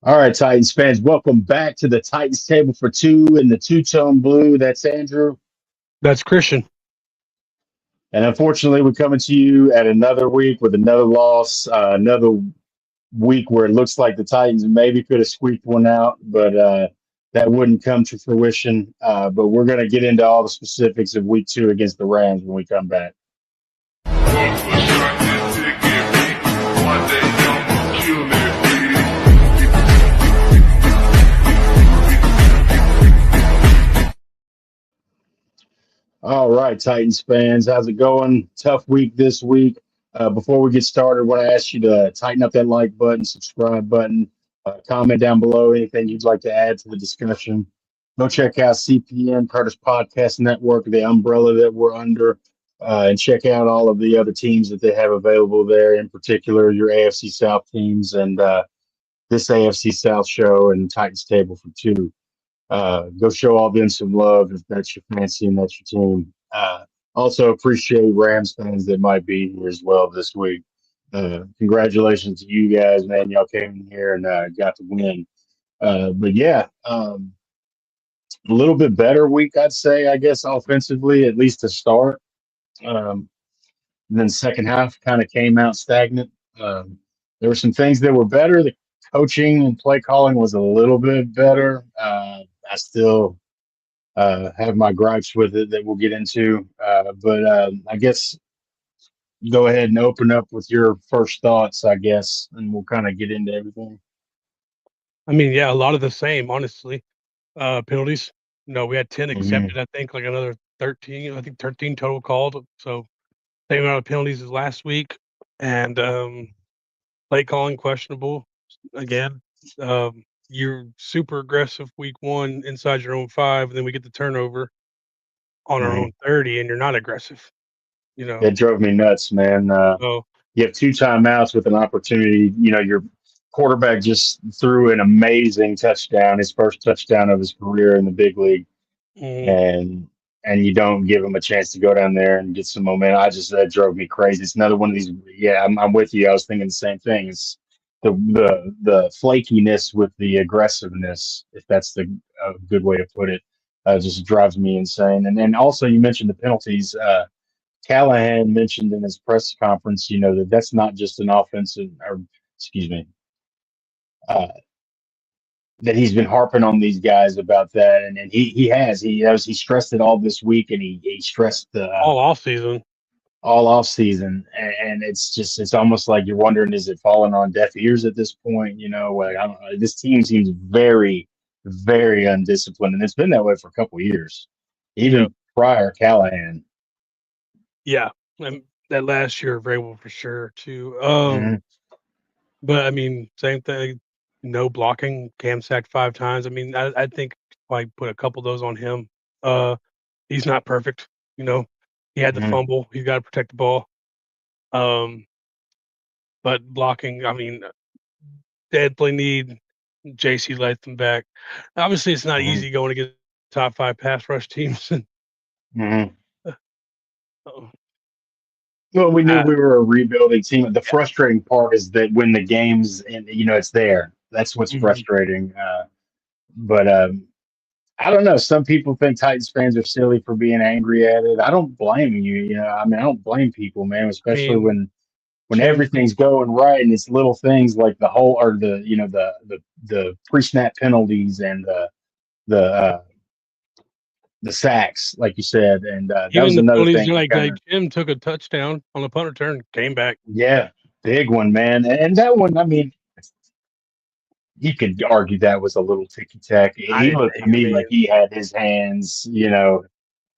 All right, Titans fans, welcome back to the Titans table for two in the two-tone blue. That's Andrew. That's Christian. And unfortunately, we're coming to you at another week with another loss, another week where it looks like the Titans maybe could have squeaked one out, but that wouldn't come to fruition. But we're going to get into all the specifics of week two against the Rams when we come back. All right, Titans fans, how's it going? Tough week this week. Before we get started, I want to ask you to tighten up that like button, subscribe button, comment down below anything you'd like to add to the discussion. Go check out CPN, Curtis Podcast Network, the umbrella that we're under, and check out all of the other teams that they have available there, in particular your AFC South teams and this AFC South show and Titans Table for Two. Go show all them some love if that's your fancy and that's your team. Also appreciate Rams fans that might be here as well this week. Congratulations to you guys, man. Y'all came in here and got the win. But yeah, a little bit better week, I'd say, I guess, offensively, at least to start. Um, then second half kind of came out stagnant. There were some things that were better. The coaching and play calling was a little bit better. I still have my gripes with it that we'll get into. But I guess go ahead and open up with your first thoughts, I guess, and we'll kind of get into everything. I mean, yeah, a lot of the same, honestly. Penalties. No, we had 10 Hmm. accepted, I think, like another 13, I think 13 total called. So same amount of penalties as last week. And play calling questionable again. You're super aggressive week one inside your own 5, and then we get the turnover on our Hmm. own 30, and you're not aggressive, you know. It drove me nuts, man. So You have two timeouts with an opportunity. You know, your quarterback just threw an amazing touchdown, his first touchdown of his career in the big league, mm, and you don't give him a chance to go down there and get some momentum. I just that drove me crazy. It's another one of these. Yeah, I'm with you. I was thinking the same thing. It's the flakiness with the aggressiveness, if that's the a good way to put it, just drives me insane. And then also you mentioned the penalties. Callahan mentioned in his press conference, you know, that that's not just an offensive, or excuse me, uh, that he's been harping on these guys about that, and he stressed it all this week, and he stressed the all off season. all off season, and it's almost like you're wondering, is it falling on deaf ears at this point? You know, like I don't know, this team seems very undisciplined, and it's been that way for a couple of years, Yep. even prior Callahan. Yeah. And that last year, Vrabel for sure too. Mhm. But I mean, same thing. No blocking. Cam sacked 5 times. I mean, I think I put a couple of those on him. Uh, he's not perfect. You know, he had the Mhm. fumble. He's got to protect the ball. Um, but blocking. I mean, deadly need JC Latham back. Obviously, it's not Mhm. easy going against top 5 pass rush teams. Mhm. uh, Well, we knew uh, we were a rebuilding team. The yeah. frustrating part is that when the games, and you know, it's there. That's what's Mhm. frustrating. But I don't know. Some people think Titans fans are silly for being angry at it. I don't blame you. You know, I mean, I don't blame people, man. I Especially mean, when Jim. everything's going right and it's little things like the whole or the you know the pre-snap penalties and the sacks, like you said, and that Even was the another penalties, thing that kind like of Jim took a touchdown on a punt return, came back. yeah, big one, man. And that one, I mean, you could argue that was a little ticky tack. I He didn't. looked to I me mean, like he had his hands, you know,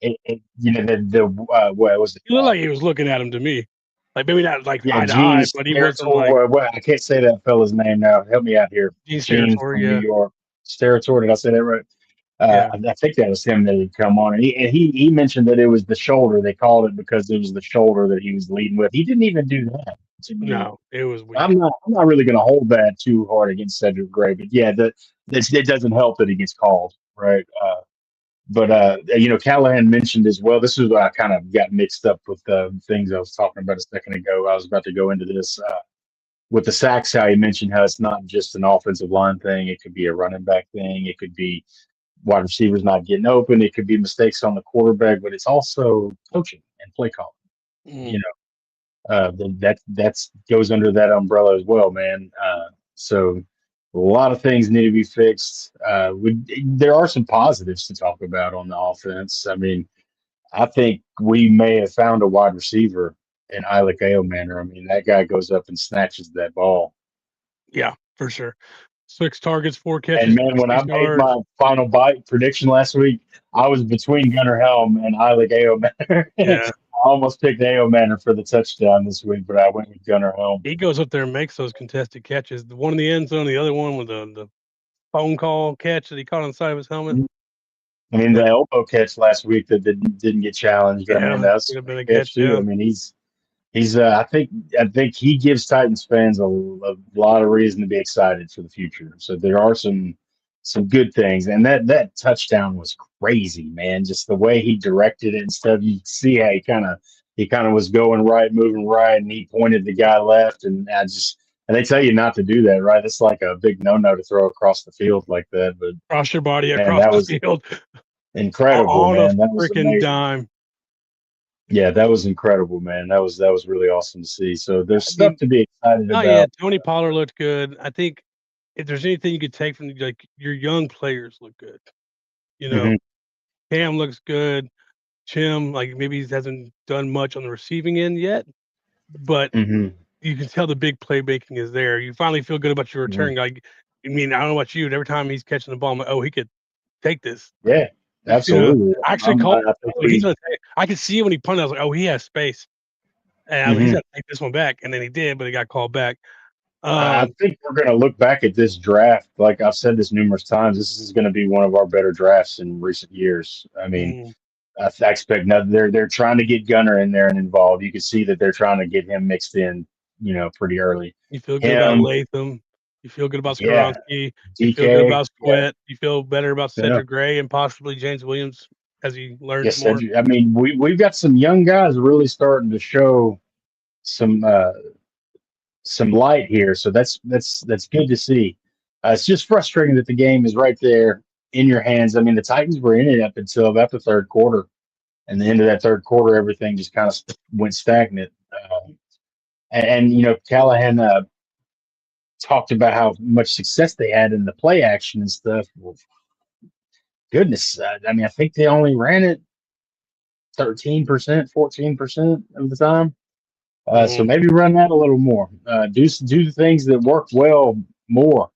you know what was it? he looked like he was looking at him to me, like maybe not like Yeah, eye to Gene eye, but he wasn't like Steratore. Well, I can't say that fella's name now. Help me out here. Dean's Gene territory. from New Yeah, York. Steratore. Did I say that right? yeah. I think that was him that had come on, and he mentioned that it was the shoulder. They called it because it was the shoulder that he was leading with. He didn't even do that to me. No, it was weak. I'm not really going to hold that too hard against Cedric Gray, but yeah, it doesn't help that he gets called, right? But you know, Callahan mentioned as well. This is what I kind of got mixed up with the things I was talking about a second ago. I was about to go into this. with the sacks, how you mentioned how it's not just an offensive line thing. It could be a running back thing. It could be wide receivers not getting open. It could be mistakes on the quarterback, but it's also coaching and play calling. You Mm. know, that's goes under that umbrella as well, man. So a lot of things need to be fixed. There are some positives to talk about on the offense. I mean, I think we may have found a wide receiver in Eilick Aomanor. I mean, that guy goes up and snatches that ball. Yeah, for sure. 6 targets, 4 And catches, man, when I 66 made yards. my final bite prediction last week, I was between Gunnar Helm and Eilick Aomanor. Yeah, I almost picked Aomanor for the touchdown this week, but I went with Gunnar Helm. he goes up there and makes those contested catches. The one in the end zone, the other one with the phone call catch that he caught on the side of his helmet. I mean, the But elbow catch last week that didn't get challenged. I mean, yeah, that's could a have been a great catch catch. too. Yeah. I mean, he's I think he gives Titans fans a lot of reason to be excited for the future. So there are some good things, and that touchdown was crazy, man. Just the way he directed it and stuff. You see how he kind of was going right, moving right, and he pointed the guy left, and and they tell you not to do that, right? It's like a big no-no to throw across the field like that. But Cross your body man, across that the was field incredible, on a man. That was freaking amazing. dime. Yeah, that was incredible, man. That was really awesome to see. So there's I stuff mean, to be excited not yet. about. Tony Pollard looked good. I think if there's anything you could take from like your young players look good. You know, Hmm. Cam looks good. Chim, like maybe he hasn't done much on the receiving end yet, but Hmm. you can tell the big playmaking is there. You finally feel good about your Hmm. return. Like, I mean, I don't know about you, but every time he's catching the ball, I'm like, oh, he could take this. Yeah, You know, absolutely. I actually called. I think Oh, he's gonna take. I could see it when he punted. I was like, oh, he has space, and I was like, he's mhm. gonna take this one back, and then he did, but he got called back. I think we're going to look back at this draft. Like I've said this numerous times, this is going to be one of our better drafts in recent years. I mean, Mm, I expect nothing. They're trying to get Gunner in there and involved. You can see that they're trying to get him mixed in, pretty early. you feel good about Him, Latham. You feel good about yeah, Skoronski. You feel good DK, about yeah, Sweat. You feel better about yeah. Cedric Gray and possibly James Williams as he learns Yes, more. Cedric. I mean, we've got some young guys really starting to show some some light here. So that's good to see. It's just frustrating that the game is right there in your hands. I mean, the Titans were in it up until about the third quarter, and the end of that third quarter, everything just kind of went stagnant. And Callahan talked about how much success they had in the play action and stuff. Well, goodness, I mean, I think they only ran it 13%, 14% of the time. So Mm, maybe run that a little more. Do the things that work well more.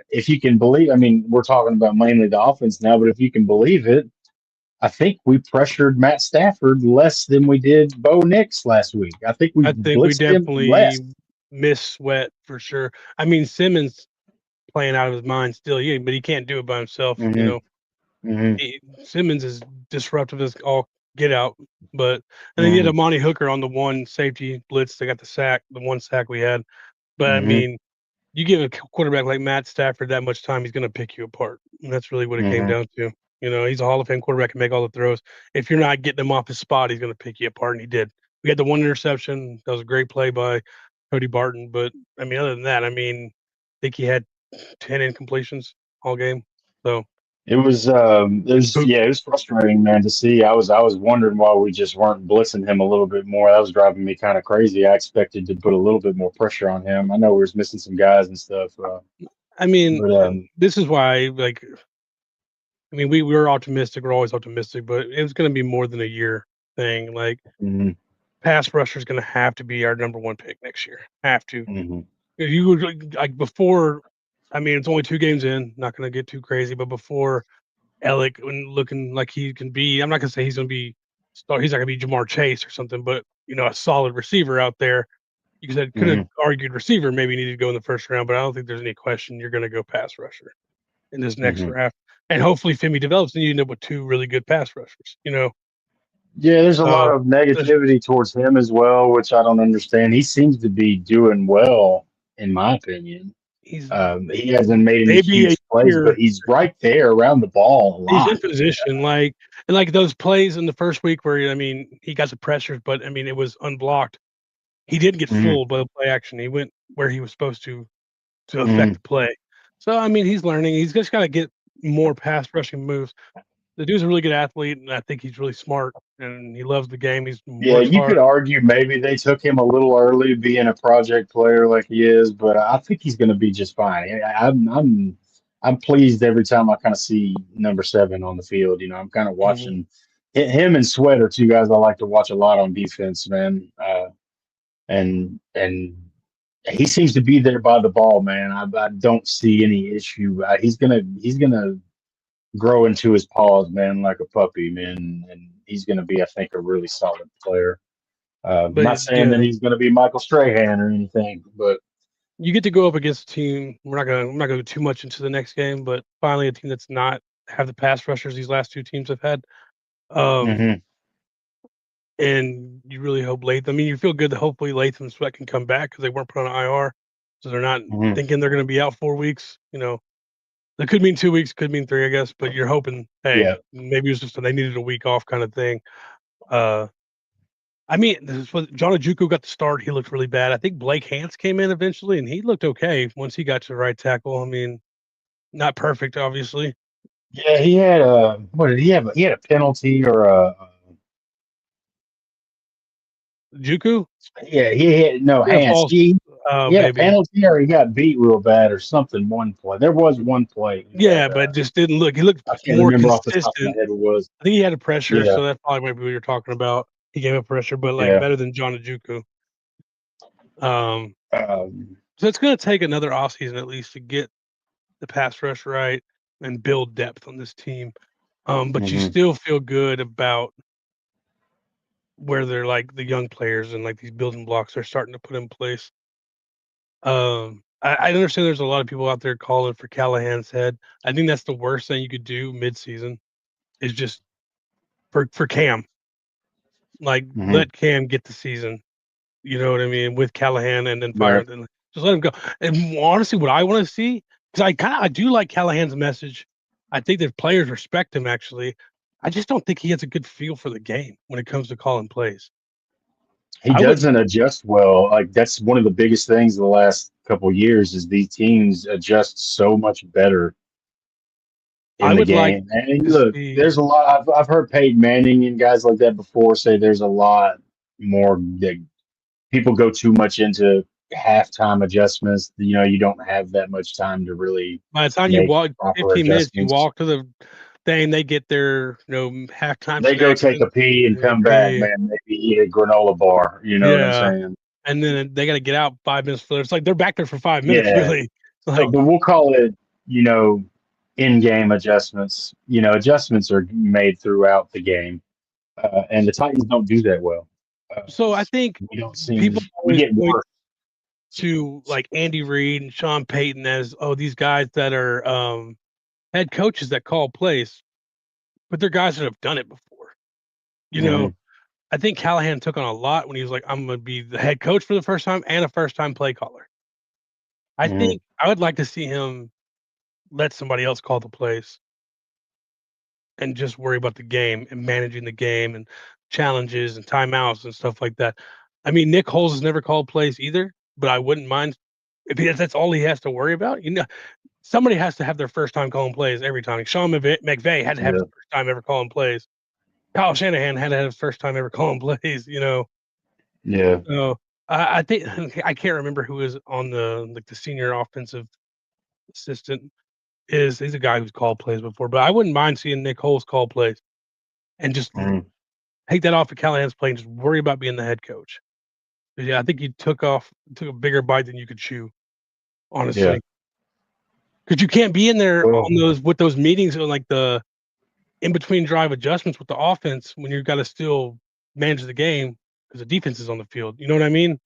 If you can believe, I mean, we're talking about mainly the offense now, but if you can believe it, I think we pressured Matt Stafford less than we did Bo Nix last week. I think we I think we blitzed him less. definitely miss Sweat for sure. I mean, Simmons playing out of his mind still, yeah, but he can't do it by himself. You Hmm. know, Hmm. Simmons is disruptive as all get out. But and then you had Hmm. Amani Hooker on the one safety blitz. They got the one sack we had. But I Hmm. mean, you give a quarterback like Matt Stafford that much time, he's going to pick you apart. And that's really what it came Hmm. down to. You know, he's a Hall of Fame quarterback and make all the throws. If you're not getting him off his spot, he's going to pick you apart, and he did. We had the one interception. That was a great play by Cody Barton. But I mean, other than that, I mean, I think he had 10 incompletions all game. So it was frustrating, man, to see. I was wondering why we just weren't blitzing him a little bit more. That was driving me kind of crazy. I expected to put a little bit more pressure on him. I know we was missing some guys and stuff, I mean, but this is why, like, I mean, we were optimistic. We're always optimistic, but it's going to be more than a year thing. Like, mhm, pass rusher is going to have to be our number one pick next year. Have to. mhm, If you would like before, I mean, it's only 2 games in. Not going to get too crazy, but before Alec when looking like he can be, I'm not going to say he's going to be. He's not going to be Jamar Chase or something, but a solid receiver out there. You could have mhm, argued receiver maybe needed to go in the first round, but I don't think there's any question you're going to go pass rusher in this next mhm. draft. And hopefully Femi develops, and you end up with 2 really good pass rushers. Yeah, there's a lot Uh, of negativity towards him as well, which I don't understand. He seems to be doing well, in my opinion. he's He hasn't made any maybe a huge plays, but year. he's right there around the ball a He's in lot. position, and those plays in the first week where I mean he got the pressures, but I mean it was unblocked. He didn't get Mhm, fooled by the play action. He went where he was supposed to affect the play. So I mean, he's learning. He's just got to get more pass rushing moves. The dude's a really good athlete, and I think he's really smart, and he loves the game. He's Yeah, works you hard. could argue maybe they took him a little early, being a project player like he is, but I think he's going to be just fine. I'm pleased every time I kind of see number 7 on the field. I'm kind of Mhm. watching him and Sweat are two guys I like to watch a lot on defense, man. And he seems to be there by the ball, man. I don't see any issue. He's gonna grow into his paws, man, like a puppy, man, and he's gonna be, I think, a really solid player. Not But saying that yeah, he's going to be Michael Strahan or anything, but you get to go up against a team. I'm not gonna go too much into the next game, but finally a team that's not have the pass rushers these last 2 teams have had. Um, mhm, and you really hope Latham. I mean, you feel good that hopefully Latham and Sweat can come back because they weren't put on IR, so they're not mhm. thinking they're going to be out 4 weeks. That could mean 2 weeks, could mean three, I guess. But you're hoping, hey, Yeah, maybe it was just they needed a week off kind of thing. Uh, I mean, this was John Ojukwu got the start. He looked really bad. I think Blake Hance came in eventually, and he looked okay once he got to the right tackle. I mean, not perfect, obviously. yeah. He had a what did he have? He had a penalty or Juku, yeah. He had no he had a hands. false, He had a maybe. penalty or he got beat real bad or something. One play. There was one play. He had. Yeah, but it just didn't look. He looked I can't more remember off the top of my consistent. head. It was. I think he had a pressure, Yeah, so that probably might be what you're talking about. He gave up pressure, but like yeah. better than John Ojukwu. Um, Um, so it's going to take another offseason at least to get the pass rush right and build depth on this team. But you mhm. still feel good about where they're like the young players and like these building blocks they're starting to put in place. I understand there's a lot of people out there calling for Callahan's head. I think that's the worst thing you could do mid-season is just for Cam, like Mhm. let Cam get the season. You know what I mean? With Callahan and then fire Right. then just let him go. And honestly, what I want to see, because I do like Callahan's message. I think that players respect him actually. I just don't think he has a good feel for the game when it comes to calling plays. He I would doesn't adjust well. Like that's one of the biggest things the last couple of years is these teams adjust so much better in I the would like game. And to look, see. there's a lot. I've heard Peyton Manning and guys like that before say there's a lot more that people go too much into halftime adjustments. You don't have that much time to really By the time you make walk proper 15 minutes, you adjustments. walk to the thing, they get their halftime They go snacks take and a pee and they come back, pee. man. Maybe eat a granola bar. You know what I'm Yeah, saying? and then they got to get out 5 minutes for. It's like they're back there for 5 minutes, Yeah. really. So, Like but we'll call it, you know, in-game adjustments. Adjustments are made throughout the game, and the Titans don't do that well. Uh, so, I think we don't seem people we always get point worse. to like Andy Reid and Sean Payton as these guys that are head coaches that call plays, but they're guys that have done it before. You know, Hmm. I think Callahan took on a lot when he was like, "I'm going to be the head coach for the first time and a first-time play caller." I Hmm. think I would like to see him let somebody else call the plays and just worry about the game and managing the game and challenges and timeouts and stuff like that. I mean, Nick Foles has never called plays either, but I wouldn't mind if that's all he has to worry about. Somebody has to have their first time calling plays every time. Sean McVay had to have his Yeah. first time ever calling plays. Kyle Shanahan had to have his first time ever calling plays. Yeah. So I think I can't remember who is on the senior offensive assistant. He's a guy who's called plays before, but I wouldn't mind seeing Nick Foles call plays and just Hmm. take that off of Callahan's plate and just worry about being the head coach. Yeah, I think you took a bigger bite than you could chew, Yeah. honestly, because you can't be in there Well, on those with those meetings or like the in between drive adjustments with the offense when you've got to still manage the game because the defense is on the field. You know what I mean?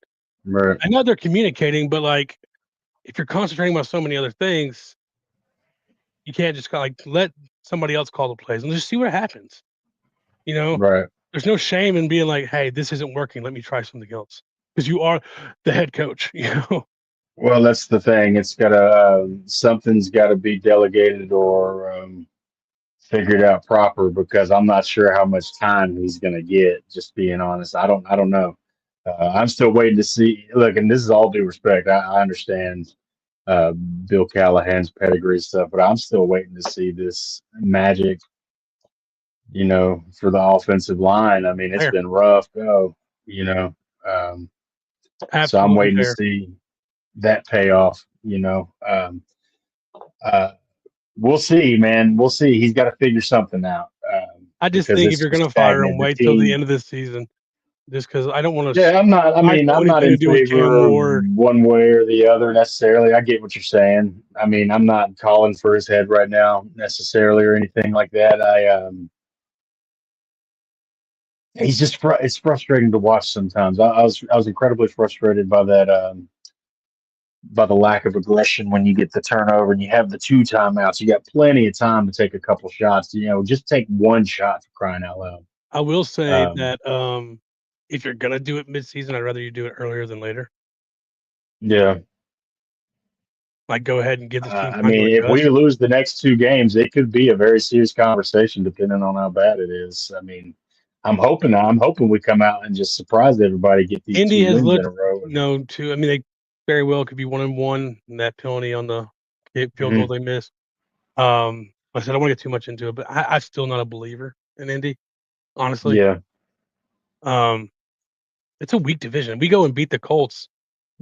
right. I know they're communicating, but like if you're concentrating about so many other things, you can't just kind of like let somebody else call the plays and just see what happens. You know, Right. there's no shame in being like, "Hey, this isn't working. Let me try something else," because you are the head coach. Well, that's the thing. It's gotta something's got to be delegated or figured out proper because I'm not sure how much time he's gonna get. Just being honest, I don't know. I'm still waiting to see. Look, and this is all due respect. I understand Bill Callahan's pedigree stuff, but I'm still waiting to see this magic. For the offensive line. I mean, it's Fair. been rough go. You know, um, so I'm Absolutely waiting to fair. see that payoff. Uh, we'll see, man. We'll see. He's got to figure something out I just because think if it's you're just going to fire him, stagnant. The wait till the team. end of this season. Just because I don't want to Yeah, I'm not. I mean, I'm not anything in to do with Cam favor of Ward. one way or the other necessarily. I get what you're saying. I mean, I'm not calling for his head right now necessarily or anything like that. He's just it's frustrating to watch sometimes. I was incredibly frustrated by that by the lack of aggression when you get the turnover and you have the 2 timeouts. You got plenty of time to take a couple shots. Just take one shot for crying out loud. I will say Um, that if you're going to do it midseason, I'd rather you do it earlier than later. yeah. Like, go ahead and give this team I time to mean, if we adjust. lose the next 2 games, it could be a very serious conversation depending on how bad it is. I mean, I'm hoping we come out and just surprise everybody, get these Indy 2 has wins in looked a row. known to. I mean, they very well could be 1-1. And that penalty on the field goal Mhm. they missed. I said I don't want to get too much into it, but I'm still not a believer in Indy, honestly. Yeah. It's a weak division. We go and beat the Colts,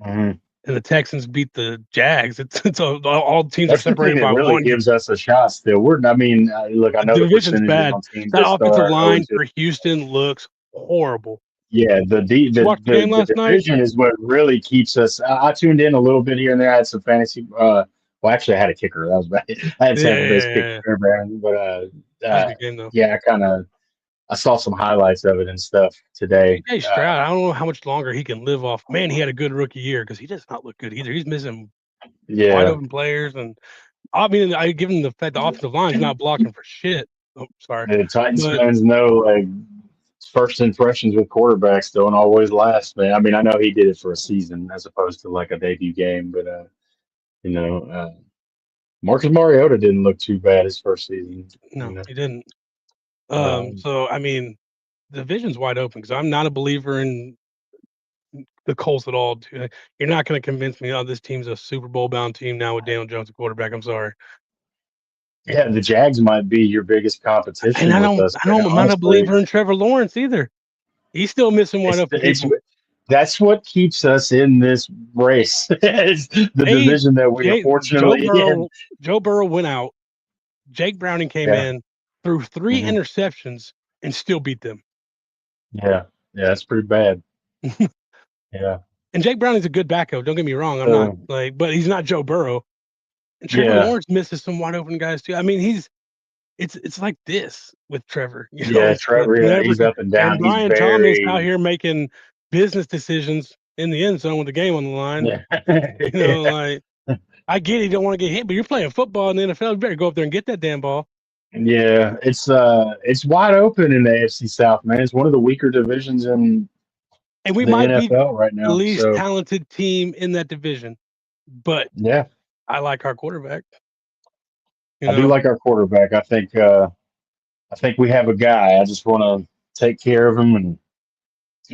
hmm and the Texans beat the Jags. It's all teams are That's the thing separated that by really one. gives us a shot still. Look, I The know the division's percentages bad. on teams That that offensive start 0 line 2. for Houston looks horrible. Yeah, Did you watch the game the last night? division is what really keeps us. I tuned in a little bit here and there. I had some fantasy. Well, actually, I had a kicker. That was bad. I had Yeah, Tampa yeah, Bay's yeah, kicker, yeah. Fairbairn, but That was a good game though. yeah, I saw some highlights of it and stuff today. CJ Stroud, I don't know how much longer he can live off. Man, he had a good rookie year because he does not look good either. He's missing wide Yeah, open players, and I mean, I give him the fact the offensive line's not blocking for shit. Oh, sorry, the Titans but fans know like first impressions with quarterbacks don't always last, man. I mean, I know he did it for a season as opposed to like a debut game, but you know, uh, Marcus Mariota didn't look too bad his first season. You no, know, he didn't. um, So I mean, the division's wide open because I'm not a believer in the Colts at all. You're not going to convince me. Oh, this team's a Super Bowl bound team now with Daniel Jones at quarterback. I'm sorry, yeah, the Jags might be your biggest and competition with us, man. I'm not a Honestly, believer in Trevor Lawrence either. He's still missing wide open it's people. that's what keeps us in this race. It's the They division that we are Jay, Joe fortunately in. Burrow Joe Burrow went out. Jake Browning came Yeah, in, threw 3 hmm interceptions, and still beat them. yeah, yeah. That's pretty bad. Yeah. And Jake Browning's a good backup. Don't get me wrong. I'm not So like, but he's not Joe Burrow. And Trevor yeah, Lawrence misses some wide open guys too. I mean, it's like this with Trevor. yeah. It's Trevor, yeah, whenever he's up and and down. He's Brian Thomas out very here making business decisions in the end zone with the game on the line. yeah. Like I get it, you don't want to get hit, but you're playing football in the NFL. You better go up there and get that damn ball. Yeah, it's wide open in the AFC South, man. It's one of the weaker divisions in And we the might be NFL right the now. least So talented team in that division, but yeah, I like our quarterback. You I do know, like our quarterback. I think we have a guy. I just want to take care of him and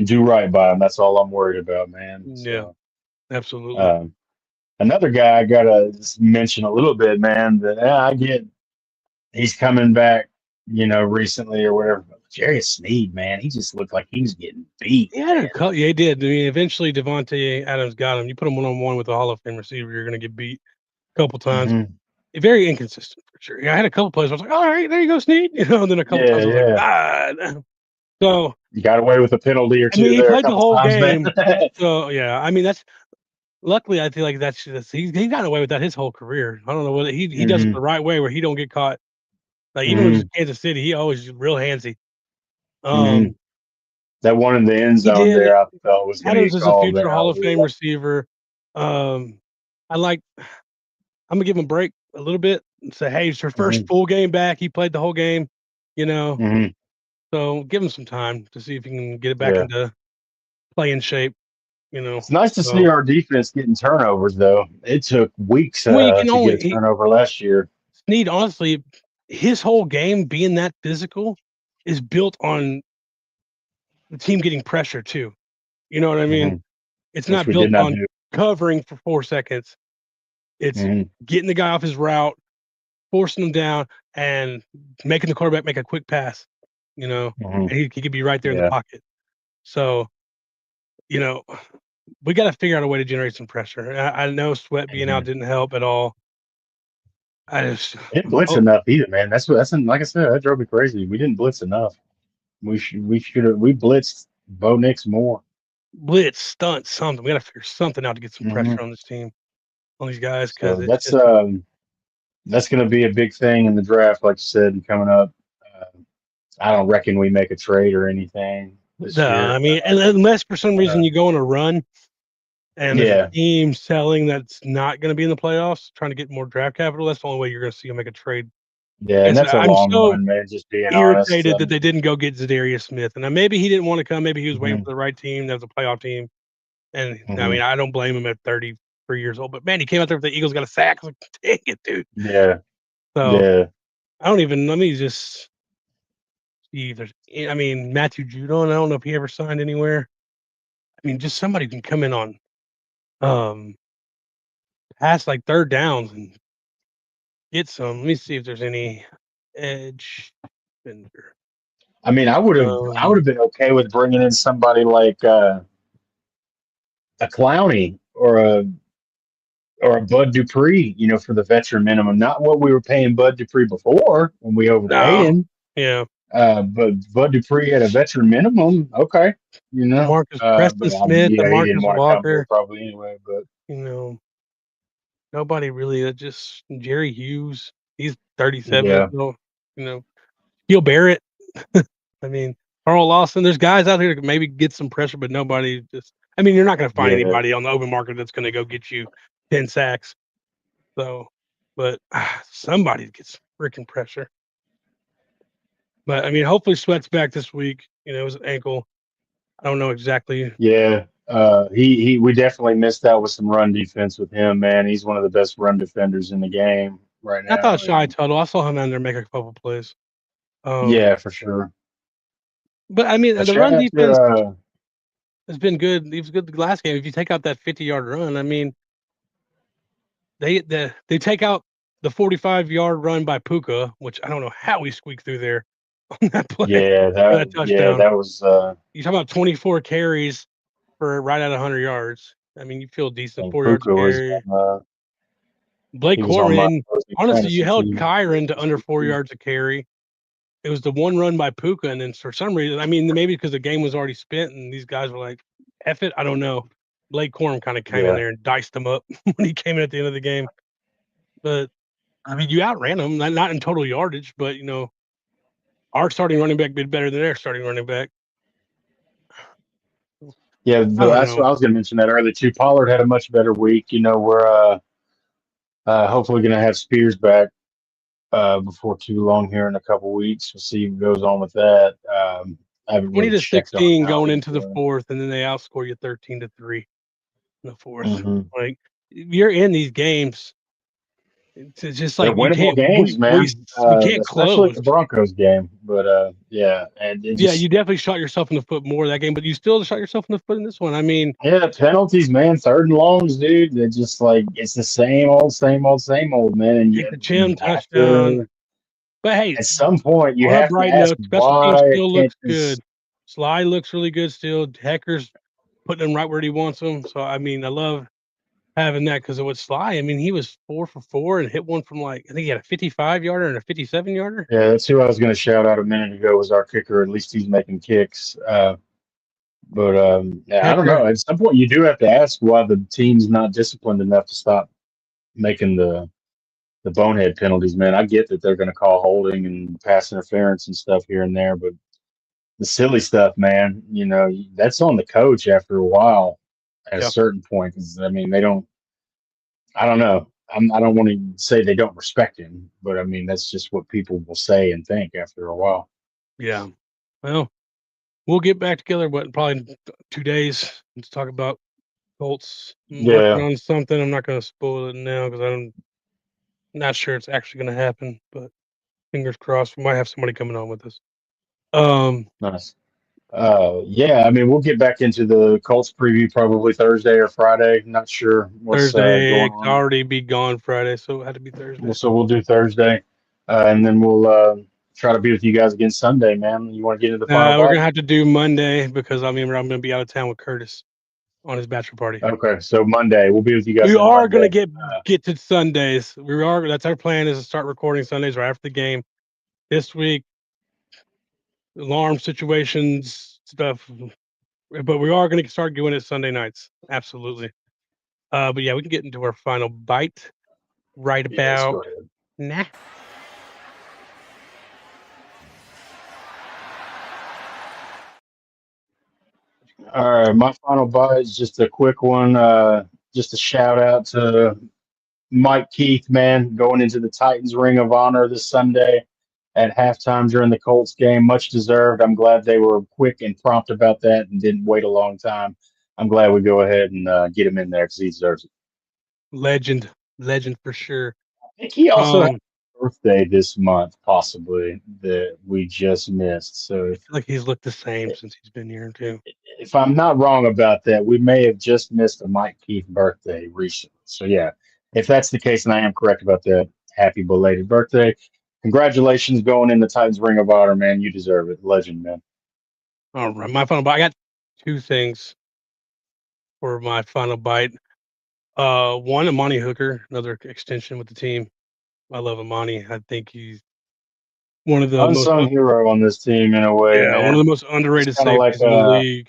do right by him. That's all I'm worried about, man. yeah, So absolutely. um, another guy I gotta mention a little bit, man. That I get he's coming back, recently or whatever. But Jarius Sneed, man, he just looked like he was getting beat, He had man. a cut. Yeah, he did. I mean, eventually Devontae Adams got him. You put him 1-on-1 with a Hall of Fame receiver, you're going to get beat a couple times. hmm Very inconsistent for sure. Yeah, I had a couple plays. I was like, all right, there you go, Snead. And then a couple Yeah, times I was like, yeah. God. So, You got away with a penalty or I mean, two he there a played the couple whole times, man. game. So, yeah, I mean, that's luckily, I feel like he got away with that his whole career. I don't know whether he does it hmm the right way where he don't get caught. Like, even with hmm Kansas City, he always real handsy. hmm Um, That one in the end he zone did. there, I felt was going to Adams get is a called future there. I Hall was of really Fame receiver. I like. I'm gonna give him a break a little bit and say, hey, it's your first like, full game back. He played the whole game, you know. hmm So give him some time to see if he can get it back yeah. into playing shape, you know. It's nice to see So our defense getting turnovers, though. It took weeks well, you can to get only a turnover last year. Snead, honestly, his whole game being that physical is built on the team getting pressure too. You know what I mean? Mhm. It's Which not we did built not on do. covering for 4 seconds. It's Mhm. getting the guy off his route, forcing him down, and making the quarterback make a quick pass, and Mhm. he could be right there in the Yeah. pocket. So, you know, we gotta figure out a way to generate some pressure. I know Sweat being out Mhm. didn't help at all. I just Didn't blitz oh, enough either, man. Like I said, that drove me crazy. We didn't blitz enough. We blitzed Bo Nix more. blitz, stunt, something. We gotta figure something out to get some Mhm. pressure on this team, on these guys, because So it's just that's going to be a big thing in the draft, like you said, coming up. Uh, I don't reckon we make a trade or anything this I year. mean, and unless for some reason you go on a run and there's a Yeah, team selling that's not gonna be in the playoffs, trying to get more draft capital, that's the only way you're gonna see them make a trade. yeah, Like I and said, that's a I'm long so run, man. Just being honest. irritated that they didn't go get Zadarius Smith, and maybe he didn't want to come. Maybe he was waiting Mhm. for the right team. That was a playoff team, and I mean, Mhm. I don't blame him at 33 years old. But man, he came out there with the Eagles, got a sack. I was like, dang it, dude. Yeah, So yeah, I don't even. Let me just see if there's. I mean, Matthew Judon. I don't know if he ever signed anywhere. I mean, just somebody can come in on um past like third downs and get some. Let me see if there's any edge defender. I mean, I would Um, have been okay with bringing in somebody like a Clowney or a Bud Dupree, for the veteran minimum. Not what we were paying Bud Dupree before when we overpaid no, him. yeah. But Bud Dupree had a veteran minimum. Okay, Demarcus Preston but Smith, yeah, he didn't Demarcus want to come here Walker, probably anyway. But you know, nobody really just Jerry Hughes, he's 37 as yeah, well, you know. Gil Barrett, I mean, Carl Lawson, there's guys out here that could maybe get some pressure, but nobody just I mean, you're not gonna find yeah, anybody on the open market that's gonna go get you 10 sacks. So, but somebody gets freaking pressure. But I mean, hopefully Sweat's back this week. It was an ankle. I don't know exactly. yeah. We definitely missed out with some run defense with him, man. He's one of the best run defenders in the game right I thought now. Shy And Tuttle. I saw him out there make a couple plays. Um, yeah, for sure. but I mean, But the shout run out defense to has been good. He was good the last game. If you take out that 50-yard run, I mean, they take out the 45-yard run by Puka, which I don't know how he squeaked through there on that play for that touchdown. that was You're talking about 24 carries for right at 100 yards. I mean, you feel decent. and 4 yards a Puka was carry. on Blake he was on my Corman, opposing honestly, you fantasy held team. Kyron to under 4 yards a carry. It was the one run by Puka, and then for some reason, I mean, maybe because the game was already spent and these guys were like, "Eff it," I don't know. Blake Corum kind of came in Yeah, there and diced them up when he came in at the end of the game. But I mean, you outran them, not in total yardage, but our starting running back did better than their starting running back. yeah. I don't That's know. what I was going to mention that earlier too. Pollard had a much better week. We're hopefully going to have Spears back before too long here in a couple weeks. We'll see what goes on with that. I haven't 20 really to checked on 16 how going he's into the doing. fourth, and then they outscore you 13-3 in the fourth. Hmm. Like you're in these games. It's just They're like you winnable can't games, we man. we can't Especially close. the Broncos game. But yeah, and it Yeah, you just definitely shot yourself in the foot more that game, but you still shot yourself in the foot in this one. I mean, yeah, penalties, man. Third and longs, dude. They're just like it's the same old, same old, same old, man. And take the you Chim have touchdown. to But hey, at some point you on a have to bright ask note, special team why still can't looks this. good. Sly looks really good still. Hecker's putting him right where he wants him. So I mean, I love having that because of what Sly. I mean, he was 4 for 4 and hit one from I think he had a 55-yarder and a 57-yarder. Yeah, that's who I was going to shout out a minute ago was our kicker. At least he's making kicks. But yeah, I don't Hecker, know. At some point, you do have to ask why the team's not disciplined enough to stop making the bonehead penalties. Man, I get that they're going to call holding and pass interference and stuff here and there, but the silly stuff, man, that's on the coach after a while. At a yeah, certain point, 'cause, I mean, they don't. I don't know. I don't want to say they don't respect him, but I mean that's just what people will say and think after a while. yeah. Well, we'll get back together, but probably in 2 days to talk about Colts. I'm working Yeah, on something. I'm not going to spoil it now because I'm not sure it's actually going to happen, but fingers crossed. We might have somebody coming on with us. Um, nice. Yeah, I mean, we'll get back into the Colts preview probably Thursday or Friday. Not sure what's Thursday, going it's on. already be gone Friday, so it had to be Thursday. So we'll do Thursday, and then we'll try to be with you guys again Sunday, man. You want to get into the final We're bite? gonna have to do Monday because I'm gonna be out of town with Curtis on his bachelor party. Okay, so Monday we'll be with you guys. We on are gonna Monday. get to Sundays. That's our plan, is to start recording Sundays right after the game. This week, alarm situations, stuff, but we are gonna start doing it Sunday nights. Absolutely. But yeah, we can get into our final bite right Yeah, let's go about ahead. now. All right, my final bite is just a quick one. Just a shout out to Mike Keith, man, going into the Titans Ring of Honor this Sunday at halftime during the Colts game. Much deserved. I'm glad they were quick and prompt about that and didn't wait a long time. I'm glad we go ahead and get him in there because he deserves it. Legend for sure. I think he also had Um, a birthday this month, possibly, that we just missed. So I feel like he's looked the same since he's been here too. if I'm not wrong about that, we may have just missed a Mike Keith birthday recently. So yeah, if that's the case, and I am correct about that, happy belated birthday. Congratulations going in the Titans Ring of Honor, man. You deserve it. Legend, man. All right, my final bite. I got two things for my final bite. One, Amani Hooker, another extension with the team. I love Amani. I think he's one of the most Unsung hero on this team in a way, one man. of the most It's underrated kind of like safeties in the league.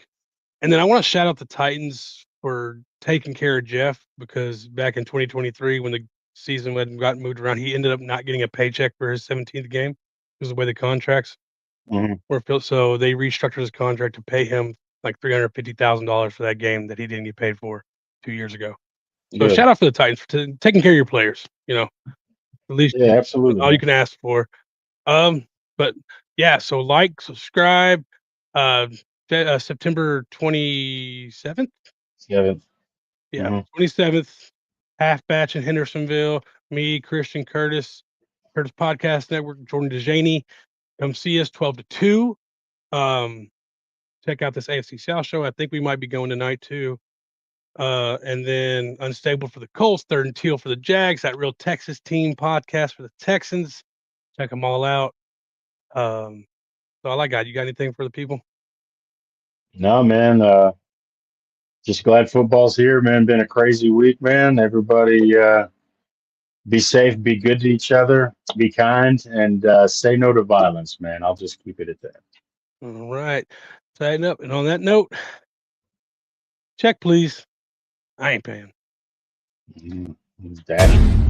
And then I want to shout out the Titans for taking care of Jeff, because back in 2023, when the season had gotten moved around, he ended up not getting a paycheck for his 17th game because of the way the contracts mhm. were built. So they restructured his contract to pay him like $350,000 for that game that he didn't get paid for 2 years ago. So Good. shout out for the Titans for taking care of your players. At least Yeah, absolutely, all you man. can ask for. But yeah, so subscribe. Uh, September 27th. Yeah. Yeah, Hmm. 27th. Half batch in Hendersonville. Me, Christian Curtis Podcast Network, Jordan DeJaney. Come see us 12 to 2. Check out this AFC South show. I think we might be going tonight too. And then Unstable for the Colts, Third and Teal for the Jags, that Real Texas Team podcast for the Texans. Check them all out. So all I got. You got anything for the people? No, man. Just glad football's here, man. Been a crazy week, man. Everybody be safe, be good to each other, be kind, and say no to violence, man. I'll just keep it at that. All right. Tighten up. And on that note, check, please. I ain't paying. Dash.